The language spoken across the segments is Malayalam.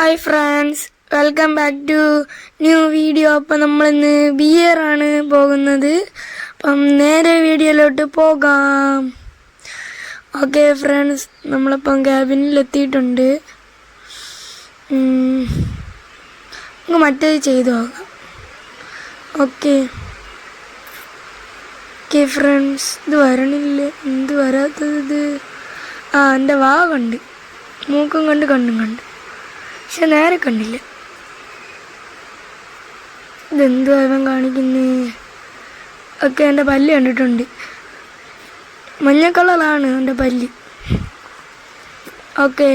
Hi friends, welcome back to new video. അപ്പം നമ്മളിന്ന് ബിയറാണ് പോകുന്നത്. അപ്പം നേരെ വീഡിയോയിലോട്ട് പോകാം. ഓക്കെ ഫ്രണ്ട്സ്, നമ്മളിപ്പം ക്യാബിനിലെത്തിയിട്ടുണ്ട്. നമുക്ക് മറ്റേത് ചെയ്തു നോക്കാം. ഓക്കെ ഓക്കെ ഫ്രണ്ട്സ്, ഇത് വരണില്ല. എന്ത് വരാത്തത്? എൻ്റെ വാ കണ്ട്, മൂക്കും കണ്ട്, കണ്ണും കണ്ട്, പക്ഷെ നേരെ കണ്ടില്ല. ഇതെന്തുവാ ഇവൻ കാണിക്കുന്നേ? ഒക്കെ എൻ്റെ പല്ല് കണ്ടിട്ടുണ്ട്. മഞ്ഞ കളറാണ് എൻ്റെ പല്ല്. ഓക്കെ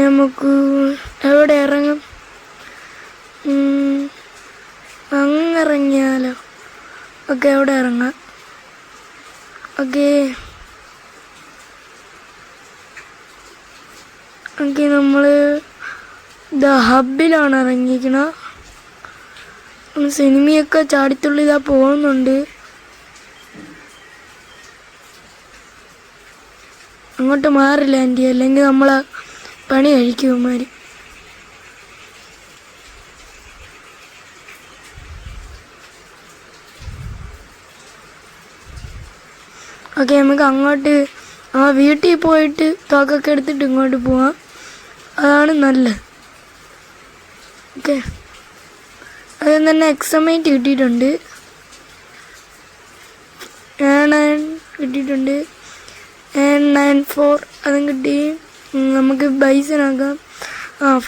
നമുക്ക് എവിടെ ഇറങ്ങും? അങ്ങിറങ്ങിയാലോ? ഓക്കെ, എവിടെ ഇറങ്ങാം? ഓക്കെ ഓക്കെ നമ്മൾ ദ ഹബിലാണ് ഇറങ്ങിയിരിക്കണം. സിനിമയൊക്കെ ചാടിത്തുള്ളി ഇതാ പോകുന്നുണ്ട്. അങ്ങോട്ട് മാറില്ല ആൻറ്റി, അല്ലെങ്കിൽ നമ്മളെ പണി കഴിക്കുമാര്. ഓക്കെ, നമുക്ക് അങ്ങോട്ട് വീട്ടിൽ പോയിട്ട് തോക്കൊക്കെ എടുത്തിട്ട് ഇങ്ങോട്ട് പോവാം. അതാണ് നല്ലത്. ഓക്കെ, അതിൽ തന്നെ എക്സമേറ്റ് കിട്ടിയിട്ടുണ്ട്, കിട്ടിയിട്ടുണ്ട്. 994 അതും കിട്ടി. നമുക്ക് ബൈസനാക്കാം.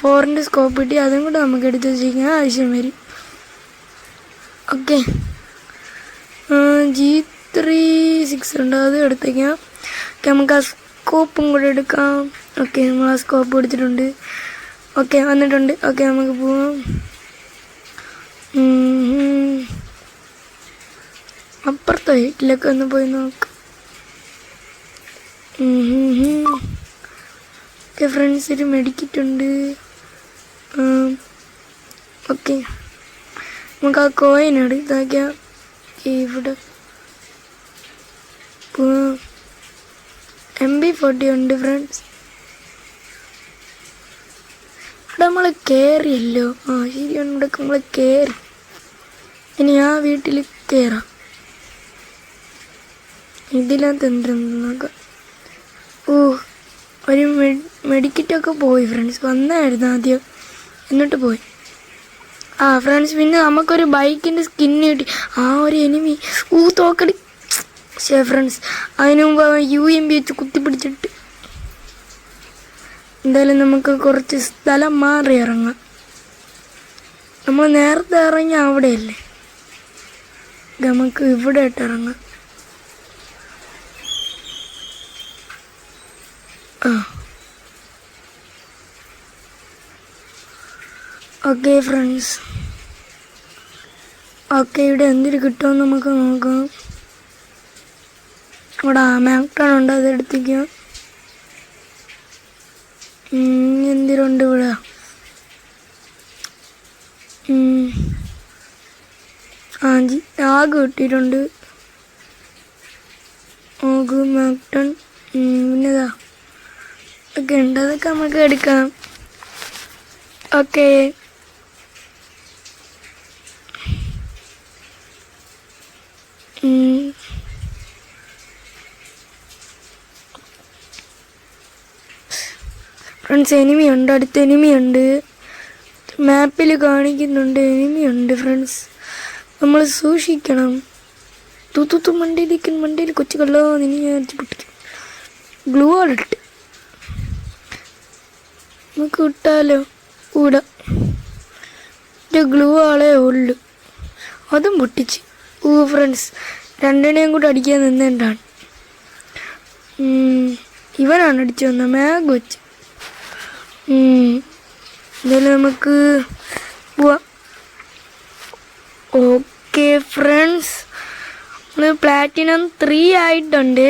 4ൻ്റെ സ്കോപ്പ് കിട്ടി, അതും കൂടെ നമുക്ക് എടുത്ത് വെച്ചിരിക്കാൻ ആവശ്യം വരും. ഓക്കെ, G36 ഉണ്ട്, അത് എടുത്തേക്കാം. ഓക്കെ, നമുക്ക് ആ സ്കോപ്പും കൂടെ എടുക്കാം. ഓക്കെ, നമ്മൾ ആ സ്കോപ്പ് എടുത്തിട്ടുണ്ട്. ഓക്കെ, വന്നിട്ടുണ്ട്. ഓക്കെ, നമുക്ക് പോവാം. അപ്പുറത്തെ വീട്ടിലൊക്കെ ഒന്ന് പോയി നോക്കാം. ഓക്കെ ഫ്രണ്ട്സ്, ഒരു മെഡിക്കിറ്റുണ്ട്. ഓക്കെ, നമുക്ക് ആ കോയിൻ എടുത്താക്കാം. ഇവിടെ MB40 ഉണ്ട് ഫ്രണ്ട്സ്. ഇവിടെ നമ്മൾ കയറിയല്ലോ. ശരിയാണ്, ഇവിടെ നമ്മൾ കയറി. ഇനി ആ വീട്ടിൽ കയറാം. ഇതിനകത്ത് എന്തെന്ന് നോക്കാം. ഒരു മെഡിക്കറ്റൊക്കെ പോയി ഫ്രണ്ട്സ്. വന്നായിരുന്നു ആദ്യം, എന്നിട്ട് പോയി. ഫ്രണ്ട്സ്, പിന്നെ നമുക്കൊരു ബൈക്കിൻ്റെ സ്കിന്ന് കിട്ടി. ഒരു എനിമി തോക്കടി. ശേ ഫ്രണ്ട്സ്, അതിനു മുമ്പ് UMP വെച്ച് കുത്തിപ്പിടിച്ചിട്ട്. എന്തായാലും നമുക്ക് കുറച്ച് സ്ഥലം മാറി ഇറങ്ങാം. നമ്മൾ നേരത്തെ ഇറങ്ങി അവിടെയല്ലേ, നമുക്ക് ഇവിടെ ആയിട്ട് ഇറങ്ങാം. ഓക്കെ ഫ്രണ്ട്സ്, ഓക്കെ ഇവിടെ എന്തിന് കിട്ടുമെന്ന് നമുക്ക് നോക്കാം. ഇവിടെ മാക്ടൺ ഉണ്ട്, അത് എടുത്തിക്കാം. എന്തിനുണ്ട് ഇവിടെ? ആഗ് കിട്ടിയിട്ടുണ്ട്. ആഗ്, മാക്ടൺ, പിന്നെതാ ഒക്കെ ഉണ്ട്, അതൊക്കെ നമുക്ക് എടുക്കാം. ഓക്കെ ഫ്രണ്ട്സ്, എനിമിയുണ്ട്, അടുത്ത എനിമിയുണ്ട്. മാപ്പിൽ കാണിക്കുന്നുണ്ട് എനിമിയുണ്ട് ഫ്രണ്ട്സ്. നമ്മൾ സൂക്ഷിക്കണം. മണ്ടയിൽ കൊച്ചു കല്ലോ നിന്നെ പൊട്ടിക്കും. ഗ്ലൂ ആളിട്ട് നമുക്ക് വിട്ടാലോ? കൂടെ ഗ്ലൂ ആളേ ഉള്ളു, അതും പൊട്ടിച്ച്. ഫ്രണ്ട്സ്, രണ്ടിനെയും കൂടെ അടിക്കാൻ നിന്നേണ്ടാണ്. ഇവനാണ് അടിച്ചു വന്ന മാഗ് വെച്ച്. എന്തായാലും നമുക്ക് പോവാം. ഓക്കെ ഫ്രണ്ട്സ്, പ്ലാറ്റിനം 3 ആയിട്ടുണ്ട്.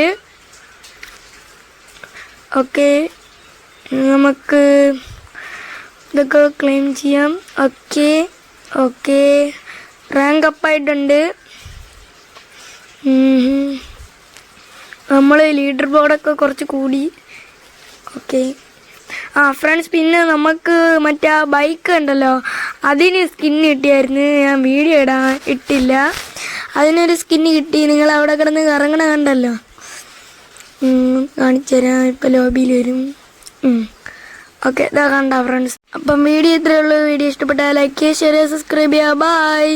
ഓക്കെ, നമുക്ക് ഇതൊക്കെ ക്ലെയിം ചെയ്യാം. ഓക്കെ റാങ്ക് അപ്പായിട്ടുണ്ട്. നമ്മൾ ലീഡർ ബോർഡൊക്കെ കുറച്ച് കൂടി. ഓക്കെ. ഫ്രണ്ട്സ്, പിന്നെ നമുക്ക് മറ്റേ ആ ബൈക്ക് ഉണ്ടല്ലോ, അതിന് സ്കിന്ന് കിട്ടിയായിരുന്നു. ഞാൻ വീഡിയോ ഇട്ടില്ല. അതിനൊരു സ്കിന്ന് കിട്ടി. നിങ്ങൾ അവിടെ കിടന്ന് കറങ്ങണ കണ്ടല്ലോ, കാണിച്ചു തരാം. ഇപ്പം ലോബിയിൽ വരും. ഓക്കെ, ഇതാ കണ്ട ഫ്രണ്ട്സ്. അപ്പം വീഡിയോ ഇത്രയേ ഉള്ളൂ. വീഡിയോ ഇഷ്ടപ്പെട്ടാൽ ലൈക്ക് ചെയ്യുക, ഷെയർ ചെയ്യുക, സബ്സ്ക്രൈബ് ചെയ്യുക. ബൈ.